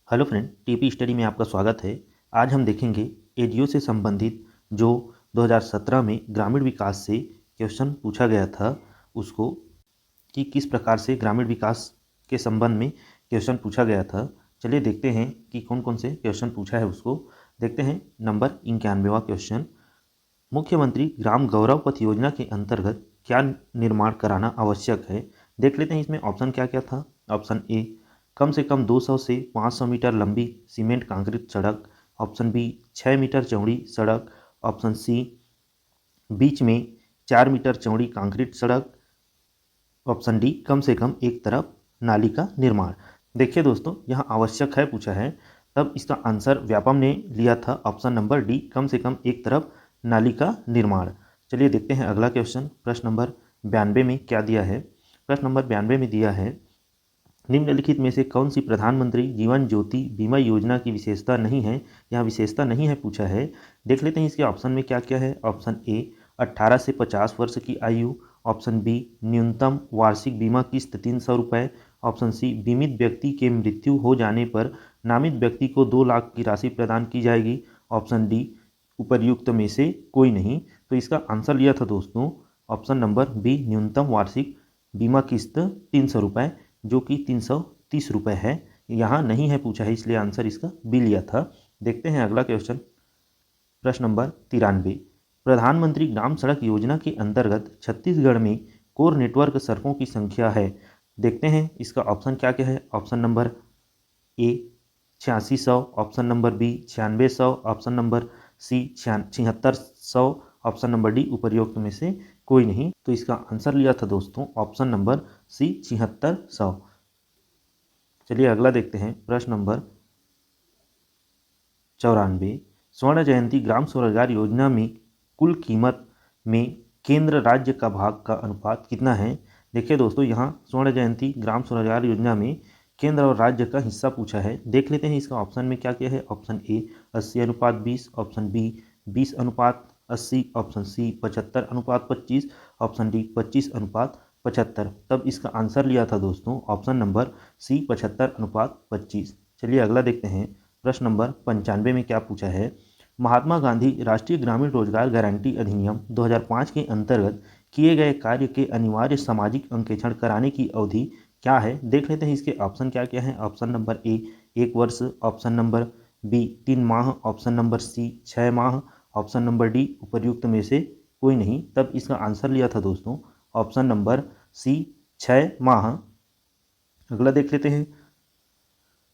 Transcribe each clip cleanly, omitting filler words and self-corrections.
Hello friend, TP study में आपका स्वागत है। आज हम देखेंगे एजीओ से संबंधित जो 2017 में ग्रामीण विकास से क्वेश्चन पूछा गया था उसको, कि किस प्रकार से ग्रामीण विकास के संबंध में क्वेश्चन पूछा गया था। चलिए देखते हैं कि कौन कौन से क्वेश्चन पूछा है उसको। देखते हैं नंबर 91वां क्वेश्चन। मुख्यमंत्री ग्राम गौरव पथ योजना के अंतर्गत क्या निर्माण कराना आवश्यक है। देख लेते हैं इसमें ऑप्शन क्या क्या था। ऑप्शन ए, कम से कम 200 से 500 मीटर लंबी सीमेंट कंक्रीट सड़क। ऑप्शन बी, 6 मीटर चौड़ी सड़क। ऑप्शन सी, बीच में 4 मीटर चौड़ी कंक्रीट सड़क। ऑप्शन डी, कम से कम एक तरफ नाली का निर्माण। देखिए दोस्तों, यहाँ आवश्यक है पूछा है, तब इसका आंसर व्यापम ने लिया था ऑप्शन नंबर डी, कम से कम एक तरफ नाली का निर्माण। चलिए देखते हैं अगला क्वेश्चन। प्रश्न नंबर 92 में क्या दिया है। प्रश्न नंबर 92 में दिया है, निम्नलिखित में से कौन सी प्रधानमंत्री जीवन ज्योति बीमा योजना की विशेषता नहीं है। यहाँ विशेषता नहीं है पूछा है। देख लेते हैं इसके ऑप्शन में क्या क्या है। ऑप्शन ए, 18 से 50 वर्ष की आयु। ऑप्शन बी, न्यूनतम वार्षिक बीमा किस्त 300 रुपये। ऑप्शन सी, बीमित व्यक्ति के मृत्यु हो जाने पर नामित व्यक्ति को 2 लाख की राशि प्रदान की जाएगी। ऑप्शन डी, उपर्युक्त में से कोई नहीं। तो इसका आंसर लिया था दोस्तों ऑप्शन नंबर बी, न्यूनतम वार्षिक बीमा किस्त 300 रुपये, जो कि 330 रुपये है। यहाँ नहीं है पूछा है, इसलिए आंसर इसका बी लिया था। देखते हैं अगला क्वेश्चन। प्रश्न नंबर 93, प्रधानमंत्री ग्राम सड़क योजना के अंतर्गत छत्तीसगढ़ में कोर नेटवर्क सड़कों की संख्या है। देखते हैं इसका ऑप्शन क्या क्या है। Option number A, 8600। Option number B, 9600। Option number C, 7600। Option number D, उपर्युक्त में से कोई नहीं। तो इसका आंसर लिया था दोस्तों ऑप्शन नंबर सी, 7600। चलिए अगला देखते हैं। प्रश्न नंबर 94, स्वर्ण जयंती ग्राम स्वरोजगार योजना में कुल कीमत में केंद्र राज्य का भाग का अनुपात कितना है। देखिए दोस्तों, यहाँ स्वर्ण जयंती ग्राम स्वरोजगार योजना में केंद्र और राज्य का हिस्सा पूछा है। देख लेते हैं इसका ऑप्शन में क्या क्या है। Option A, 80:20। Option B, 20:80। Option C, 75:25। Option D, 25:75। तब इसका आंसर लिया था दोस्तों ऑप्शन नंबर सी, 75:25। चलिए अगला देखते हैं। प्रश्न नंबर 95 में क्या पूछा है। महात्मा गांधी राष्ट्रीय ग्रामीण रोजगार गारंटी अधिनियम 2005 के अंतर्गत किए गए कार्य के अनिवार्य सामाजिक अंकेक्षण कराने की अवधि क्या है। देख लेते हैं इसके ऑप्शन क्या क्या हैं। ऑप्शन नंबर ए, 1 वर्ष। ऑप्शन नंबर बी, 3 माह। ऑप्शन नंबर सी, 6 माह। ऑप्शन नंबर डी, उपर्युक्त में से कोई नहीं। तब इसका आंसर लिया था दोस्तों ऑप्शन नंबर सी, 6 माह। अगला देख लेते हैं।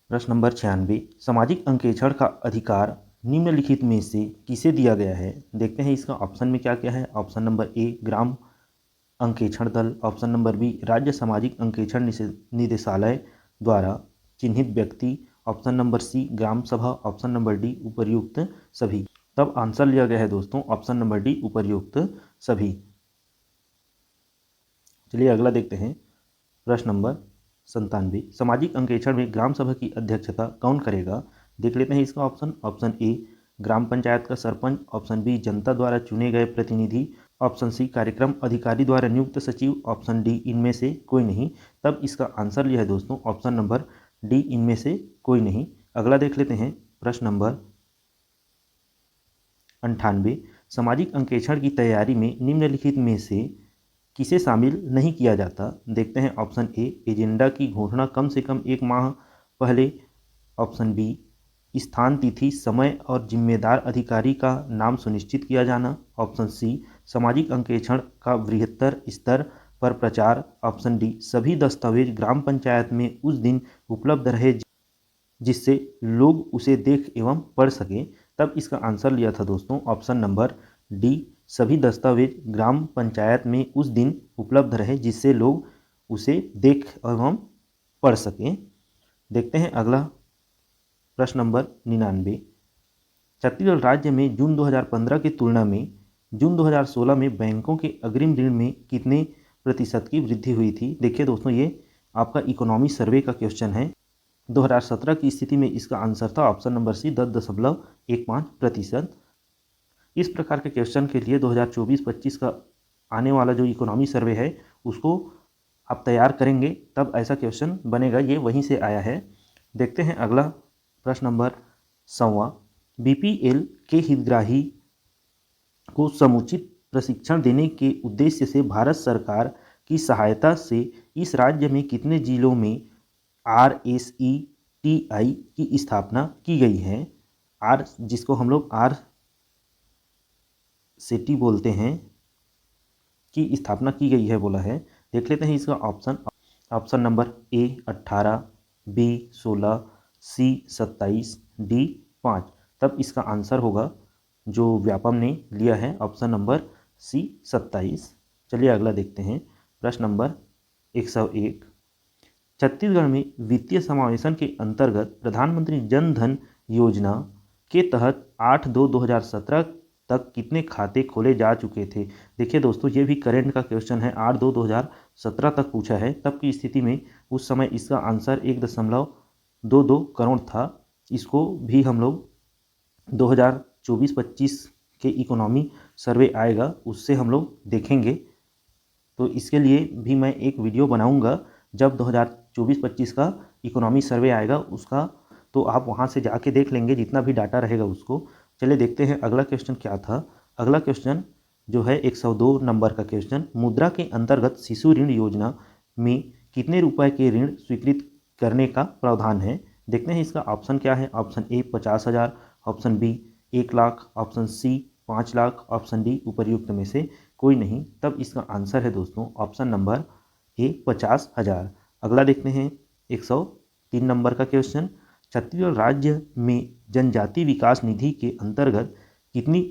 प्रश्न नंबर 96, सामाजिक अंकेक्षण का अधिकार निम्नलिखित में से किसे दिया गया है। देखते हैं इसका ऑप्शन में क्या क्या है। ऑप्शन नंबर ए, ग्राम अंकेक्षण दल। ऑप्शन नंबर बी, राज्य सामाजिक अंकेक्षण निदेशालय द्वारा चिन्हित व्यक्ति। ऑप्शन नंबर सी, ग्राम सभा। ऑप्शन नंबर डी, उपर्युक्त सभी। तब आंसर लिया गया है दोस्तों ऑप्शन नंबर डी, उपर्युक्त सभी। चलिए अगला देखते हैं। प्रश्न नंबर 97, सामाजिक अंकेक्षण में ग्राम सभा की अध्यक्षता कौन करेगा। देख लेते हैं इसका ऑप्शन। ऑप्शन ए, ग्राम पंचायत का सरपंच। ऑप्शन बी, जनता द्वारा चुने गए प्रतिनिधि। ऑप्शन सी, कार्यक्रम अधिकारी द्वारा नियुक्त सचिव। ऑप्शन डी, इनमें से कोई नहीं। तब इसका आंसर लिया है दोस्तों ऑप्शन नंबर डी, इनमें से कोई नहीं। अगला देख लेते हैं। प्रश्न नंबर 98, सामाजिक अंकेक्षण की तैयारी में निम्नलिखित में से किसे शामिल नहीं किया जाता। देखते हैं ऑप्शन ए, एजेंडा की घोषणा कम से कम 1 माह पहले। ऑप्शन बी, स्थान, तिथि, समय और जिम्मेदार अधिकारी का नाम सुनिश्चित किया जाना। ऑप्शन सी, सामाजिक अंकेक्षण का बृहत्तर स्तर पर प्रचार। ऑप्शन डी, सभी दस्तावेज ग्राम पंचायत में उस दिन उपलब्ध रहे जिससे लोग उसे देख एवं पढ़ सकें। तब इसका आंसर लिया था दोस्तों ऑप्शन नंबर डी, सभी दस्तावेज ग्राम पंचायत में उस दिन उपलब्ध रहे जिससे लोग उसे देख एवं पढ़ सकें। देखते हैं अगला। प्रश्न नंबर 99, छत्तीसगढ़ राज्य में जून 2015 की तुलना में जून 2016 में बैंकों के अग्रिम ऋण में कितने प्रतिशत की वृद्धि हुई थी। देखिए दोस्तों, ये आपका इकोनॉमी सर्वे का क्वेश्चन है। 2017 की स्थिति में इसका आंसर था ऑप्शन नंबर सी, 10.15%। इस प्रकार के क्वेश्चन के लिए 2024-25 का आने वाला जो इकोनॉमी सर्वे है उसको आप तैयार करेंगे, तब ऐसा क्वेश्चन बनेगा। ये वहीं से आया है। देखते हैं अगला प्रश्न नंबर 100वां, बीपीएल के हितग्राही को समुचित प्रशिक्षण देने के उद्देश्य से भारत सरकार की सहायता से इस राज्य में कितने जिलों में RSETI की स्थापना की गई है। आर जिसको हम लोग आर सिटी बोलते हैं की स्थापना की गई है बोला है। देख लेते हैं इसका option number A 18, B 16, C 27, D 5। तब इसका आंसर होगा जो व्यापम ने लिया है ऑप्शन नंबर C 27। चलिए अगला देखते हैं प्रश्न नंबर 101, छत्तीसगढ़ में वित्तीय समावेशन के अंतर्गत प्रधानमंत्री जन धन योजना के तहत 8/2/2017 तक कितने खाते खोले जा चुके थे। देखिए दोस्तों, ये भी करेंट का क्वेश्चन है, 8/2/2017 तक पूछा है। तब की स्थिति में उस समय इसका आंसर 1.22 करोड़ था। इसको भी हम लोग 2024-25 के इकोनॉमी सर्वे आएगा उससे हम लोग देखेंगे, तो इसके लिए भी मैं एक वीडियो बनाऊंगा जब 2024-25 का इकोनॉमी सर्वे आएगा उसका, तो आप वहां से जाके देख लेंगे जितना भी डाटा रहेगा उसको। चलिए देखते हैं अगला क्वेश्चन क्या था। अगला क्वेश्चन जो है 102 नंबर का क्वेश्चन, मुद्रा के अंतर्गत शिशु ऋण योजना में कितने रुपए के ऋण स्वीकृत करने का प्रावधान है। देखते हैं इसका ऑप्शन क्या है। Option A 50,000, option B 1 lakh, option C 5 lakh, option D उपर्युक्त में से कोई नहीं। तब इसका आंसर है दोस्तों ऑप्शन नंबर ए 50,000। अगला देखते हैं 103 नंबर का क्वेश्चन, छत्तीसगढ़ राज्य में जनजाति विकास निधि के अंतर्गत कितनी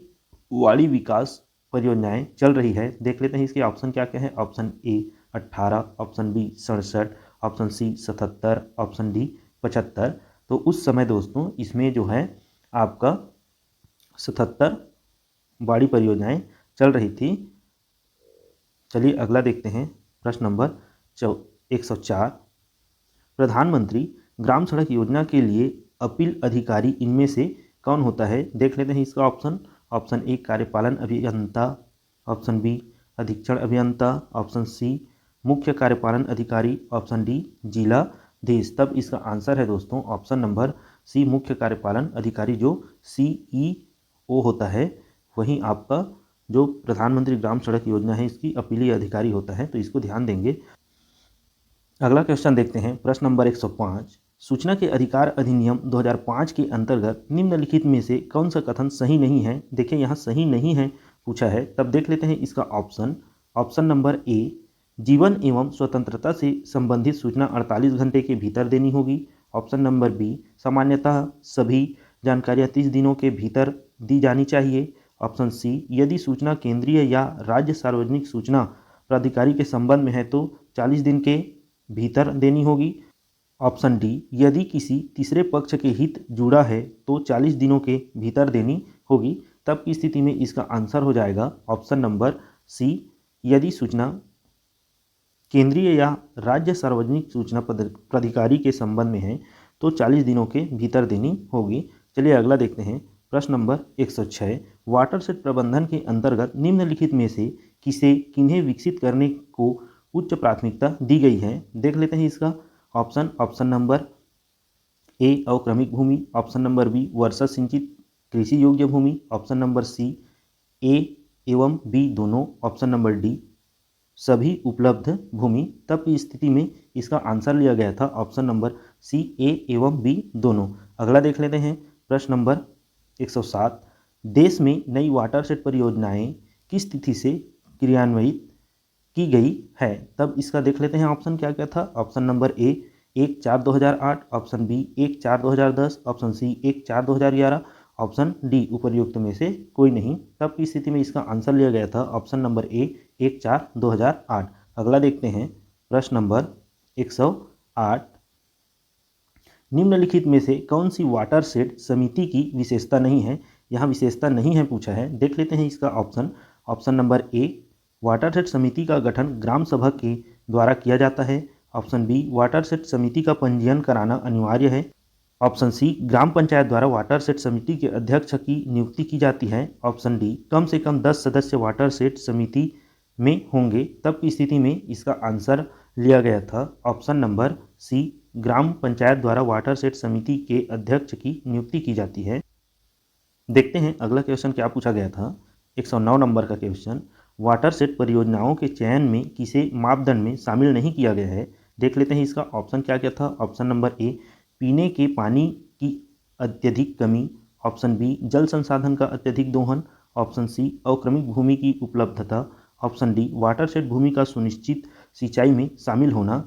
वाड़ी विकास परियोजनाएं चल रही है। देख लेते हैं इसके ऑप्शन क्या क्या है। Option A 18, option B 67, option C 77, option D 75। तो उस समय दोस्तों इसमें जो है आपका 77 वाड़ी परियोजनाएं चल रही थी। चलिए अगला देखते हैं प्रश्न नंबर 104, प्रधानमंत्री ग्राम सड़क योजना के लिए अपील अधिकारी इनमें से कौन होता है। देख लेते हैं इसका ऑप्शन। ऑप्शन ए कार्यपालन अभियंता, ऑप्शन बी अधीक्षण अभियंता, ऑप्शन सी मुख्य कार्यपालन अधिकारी, ऑप्शन डी जिलाधीश। तब इसका आंसर है दोस्तों ऑप्शन नंबर सी मुख्य कार्यपालन अधिकारी, जो CEO होता है वहीं आपका जो प्रधानमंत्री ग्राम सड़क योजना है इसकी अपीली अधिकारी होता है, तो इसको ध्यान देंगे। अगला क्वेश्चन देखते हैं प्रश्न नंबर 105, सूचना के अधिकार अधिनियम 2005 के अंतर्गत निम्नलिखित में से कौन सा कथन सही नहीं है। देखिए यहाँ सही नहीं है पूछा है, तब देख लेते हैं इसका ऑप्शन। ऑप्शन नंबर ए, जीवन एवं स्वतंत्रता से संबंधित सूचना 48 घंटे के भीतर देनी होगी। ऑप्शन नंबर बी, सामान्यतः सभी जानकारियाँ 30 दिनों के भीतर दी जानी चाहिए। ऑप्शन सी, यदि सूचना केंद्रीय या राज्य सार्वजनिक सूचना प्राधिकारी के संबंध में है तो 40 दिन के भीतर देनी होगी। ऑप्शन डी, यदि किसी तीसरे पक्ष के हित जुड़ा है तो 40 दिनों के भीतर देनी होगी। तब की स्थिति में इसका आंसर हो जाएगा ऑप्शन नंबर सी, यदि सूचना केंद्रीय या राज्य सार्वजनिक सूचना प्राधिकारी के संबंध में है तो 40 दिनों के भीतर देनी होगी। चलिए अगला देखते हैं प्रश्न नंबर 106, वाटरशेड प्रबंधन के अंतर्गत निम्नलिखित में से किन्हें विकसित करने को उच्च प्राथमिकता दी गई है। देख लेते हैं इसका ऑप्शन। ऑप्शन नंबर ए अवक्रमिक भूमि, ऑप्शन नंबर बी वर्षा सिंचित कृषि योग्य भूमि, ऑप्शन नंबर सी ए एवं बी दोनों, ऑप्शन नंबर डी सभी उपलब्ध भूमि। तब की स्थिति में इसका आंसर लिया गया था ऑप्शन नंबर सी ए एवं बी दोनों। अगला देख लेते हैं प्रश्न नंबर 107, देश में नई वाटरशेड परियोजनाएं किस तिथि से क्रियान्वित की गई है। तब इसका देख लेते हैं ऑप्शन क्या क्या था। Option number A 1/4/2008, option B 1/4/2010, option C 1/4/2011, option D उपर्युक्त में से कोई नहीं। तब की स्थिति में इसका आंसर लिया गया था ऑप्शन नंबर ए 1/4/2008। अगला देखते हैं प्रश्न नंबर 108, निम्नलिखित में से कौन सी वाटरशेड समिति की विशेषता नहीं है। यहाँ विशेषता नहीं है पूछा है, देख लेते हैं इसका ऑप्शन। ऑप्शन नंबर ए, वाटरशेड समिति का गठन ग्राम सभा के द्वारा किया जाता है। ऑप्शन बी, वाटरशेड समिति का पंजीयन कराना अनिवार्य है। ऑप्शन सी, ग्राम पंचायत द्वारा वाटरशेड समिति के अध्यक्ष की नियुक्ति की जाती है। ऑप्शन डी, कम से कम 10 सदस्य वाटरशेड समिति में होंगे। तब की स्थिति में इसका आंसर लिया गया था ऑप्शन नंबर सी ग्राम पंचायत द्वारा वाटरशेड समिति के अध्यक्ष की नियुक्ति की जाती है। देखते हैं अगला क्वेश्चन क्या पूछा गया था। 109 नंबर का क्वेश्चन, वाटरशेड परियोजनाओं के चयन में किसे मापदंड में शामिल नहीं किया गया है। देख लेते हैं इसका ऑप्शन क्या क्या था। ऑप्शन नंबर ए, पीने के पानी की अत्यधिक कमी। ऑप्शन बी, जल संसाधन का अत्यधिक दोहन। ऑप्शन सी, अक्रमिक भूमि की उपलब्धता। ऑप्शन डी, वाटरशेड भूमि का सुनिश्चित सिंचाई में शामिल होना।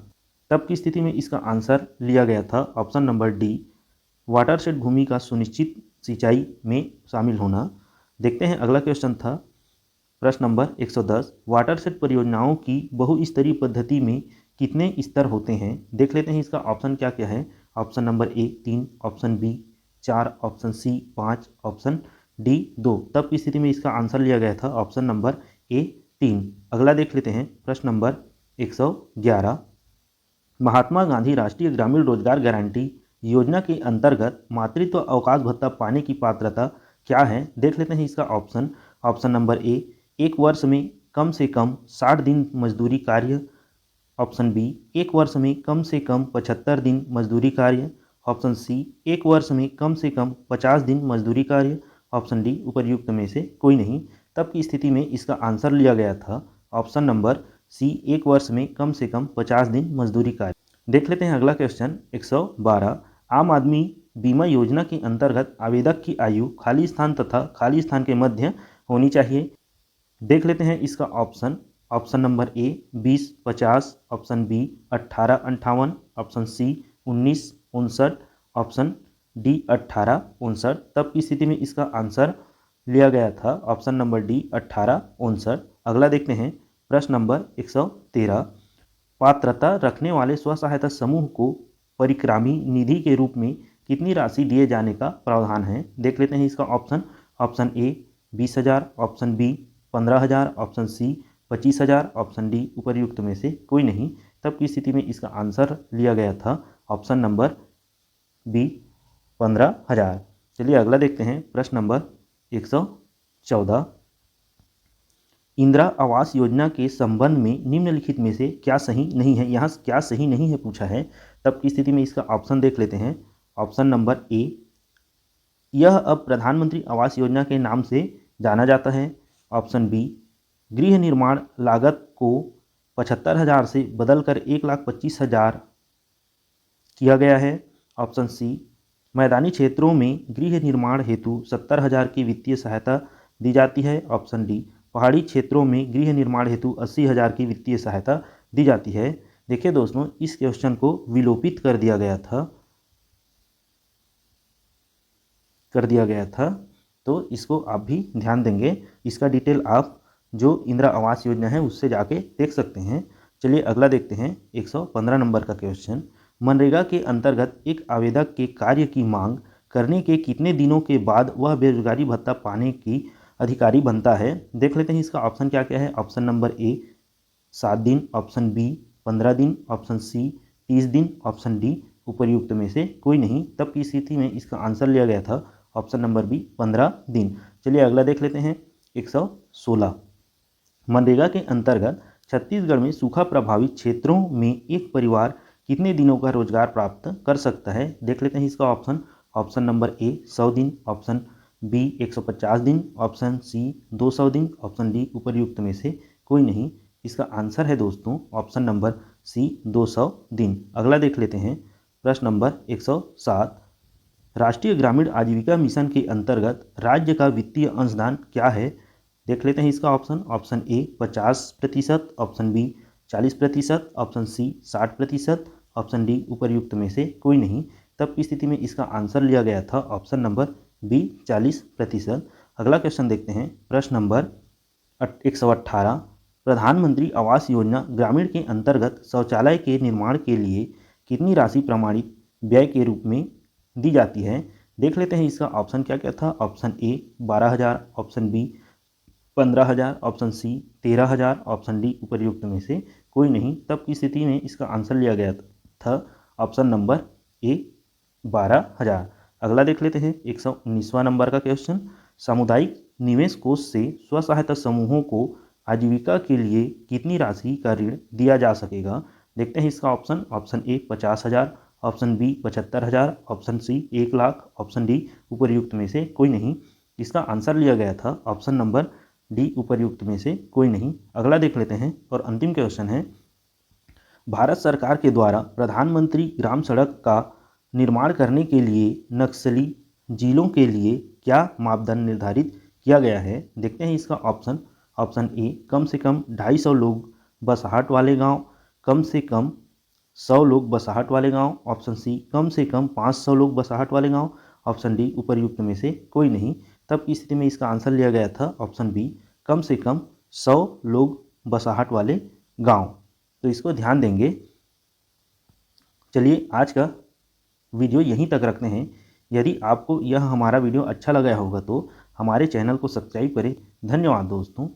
तब की स्थिति में इसका आंसर लिया गया था ऑप्शन नंबर डी, वाटरशेड भूमि का सुनिश्चित सिंचाई में शामिल होना। देखते हैं अगला क्वेश्चन था प्रश्न नंबर 110, वाटरशेड परियोजनाओं की बहुस्तरीय पद्धति में कितने स्तर होते हैं। देख लेते हैं इसका ऑप्शन क्या क्या है। Option number A 3, option B 4, option C 5, option D 2। तब की स्थिति में इसका आंसर लिया गया था ऑप्शन नंबर ए 3। अगला देख लेते हैं प्रश्न नंबर 111, महात्मा गांधी राष्ट्रीय ग्रामीण रोजगार गारंटी योजना के अंतर्गत मातृत्व अवकाश भत्ता पाने की पात्रता क्या है। देख लेते हैं इसका ऑप्शन। ऑप्शन नंबर ए, एक वर्ष में कम से कम 60 दिन मजदूरी कार्य। ऑप्शन बी, एक वर्ष में कम से कम 75 दिन मजदूरी कार्य। ऑप्शन सी, एक वर्ष में कम से कम 50 दिन मजदूरी कार्य। ऑप्शन डी, उपर्युक्त में से कोई नहीं। तब की स्थिति में इसका आंसर लिया गया था ऑप्शन नंबर सी, एक वर्ष में कम से कम 50 दिन मजदूरी कार्य। देख लेते हैं अगला क्वेश्चन 112, आम आदमी बीमा योजना के अंतर्गत आवेदक की आयु खाली स्थान तथा खाली स्थान के मध्य होनी चाहिए। देख लेते हैं इसका option. Option number A 20-50, option B 18-58, option C 19-59, option D 18-59। तब की स्थिति में इसका आंसर लिया गया था ऑप्शन नंबर डी 18-59। अगला देखते हैं प्रश्न नंबर 113, पात्रता रखने वाले स्व सहायता समूह को परिक्रामी निधि के रूप में कितनी राशि दिए जाने का प्रावधान है। देख लेते हैं इसका option. Option A 20,000, option B 15,000, option C 25,000, option D उपर्युक्त में से कोई नहीं। तब की स्थिति में इसका आंसर लिया गया था ऑप्शन नंबर बी 15,000। चलिए अगला देखते हैं प्रश्न नंबर 114, इंदिरा आवास योजना के संबंध में निम्नलिखित में से क्या सही नहीं है। यहाँ क्या सही नहीं है पूछा है। तब की स्थिति में इसका ऑप्शन देख लेते हैं। ऑप्शन नंबर ए, यह अब प्रधानमंत्री आवास योजना के नाम से जाना जाता है। ऑप्शन बी, गृह निर्माण लागत को 75,000 से बदलकर 1,25,000 किया गया है। ऑप्शन सी, मैदानी क्षेत्रों में गृह निर्माण हेतु 70,000 की वित्तीय सहायता दी जाती है। ऑप्शन डी, पहाड़ी क्षेत्रों में गृह निर्माण हेतु 80,000 की वित्तीय सहायता दी जाती है। देखिए दोस्तों, इस क्वेश्चन को विलोपित कर दिया गया था, तो इसको आप भी ध्यान देंगे। इसका डिटेल आप जो इंदिरा आवास योजना है उससे जाके देख सकते हैं। चलिए अगला देखते हैं 115 नंबर का क्वेश्चन, मनरेगा के अंतर्गत एक आवेदक के कार्य की मांग करने के कितने दिनों के बाद वह बेरोजगारी भत्ता पाने की अधिकारी बनता है। देख लेते हैं इसका ऑप्शन क्या क्या है। ऑप्शन नंबर ए 7 दिन, ऑप्शन बी 15 दिन, ऑप्शन सी 30 दिन, ऑप्शन डी उपर्युक्त में से कोई नहीं। तब की स्थिति में इसका आंसर लिया गया था ऑप्शन नंबर बी 15 दिन। चलिए अगला देख लेते हैं 116, मनरेगा के अंतर्गत छत्तीसगढ़ में सूखा प्रभावित क्षेत्रों में एक परिवार कितने दिनों का रोजगार प्राप्त कर सकता है। देख लेते हैं इसका ऑप्शन। ऑप्शन नंबर ए 100 दिन, ऑप्शन बी 150 दिन, ऑप्शन सी 200 दिन, ऑप्शन डी उपर्युक्त में से कोई नहीं। इसका आंसर है दोस्तों ऑप्शन नंबर सी 200 दिन। अगला देख लेते हैं प्रश्न नंबर 107, राष्ट्रीय ग्रामीण आजीविका मिशन के अंतर्गत राज्य का वित्तीय अंशदान क्या है। देख लेते हैं इसका option. Option A 50%, option B 40%, option C 60%, option D उपर्युक्त में से कोई नहीं। तब की स्थिति में इसका आंसर लिया गया था ऑप्शन नंबर बी 40%। अगला क्वेश्चन देखते हैं प्रश्न नंबर 118, प्रधानमंत्री आवास योजना ग्रामीण के अंतर्गत शौचालय के निर्माण के लिए कितनी राशि प्रमाणित व्यय के रूप में दी जाती है। देख लेते हैं इसका ऑप्शन क्या क्या था। Option A 12,000, option B 15,000, option C 13,000, option D उपर्युक्त में से कोई नहीं। तब की स्थिति में इसका आंसर लिया गया था ऑप्शन नंबर ए 12,000। अगला देख लेते हैं 119वां नंबर का क्वेश्चन, सामुदायिक निवेश कोष से स्व सहायता समूहों को आजीविका के लिए कितनी राशि का ऋण दिया जा सकेगा। देखते हैं इसका option. Option A 50,000, option B 75,000, option C 1,00,000, option D उपर्युक्त में से कोई नहीं। इसका आंसर लिया गया था ऑप्शन नंबर डी, उपर्युक्त में से कोई नहीं। अगला देख लेते हैं और अंतिम क्वेश्चन है, भारत सरकार के द्वारा प्रधानमंत्री ग्राम सड़क का निर्माण करने के लिए नक्सली जिलों के लिए क्या मापदंड निर्धारित किया गया है। देखते हैं इसका ऑप्शन। ऑप्शन ए, कम से कम 250 लोग बसाहट वाले गांव, कम से कम 100 लोग बसाहट वाले गांव। ऑप्शन सी, कम से कम 500 लोग बसाहट वाले गांव। ऑप्शन डी, उपर्युक्त में से कोई नहीं। तब की स्थिति में इसका आंसर लिया गया था ऑप्शन बी, कम से कम 100 लोग बसाहट वाले गांव। तो इसको ध्यान देंगे। चलिए आज का वीडियो यहीं तक रखते हैं। यदि आपको यह हमारा वीडियो अच्छा लगा होगा तो हमारे चैनल को सब्सक्राइब करें। धन्यवाद दोस्तों।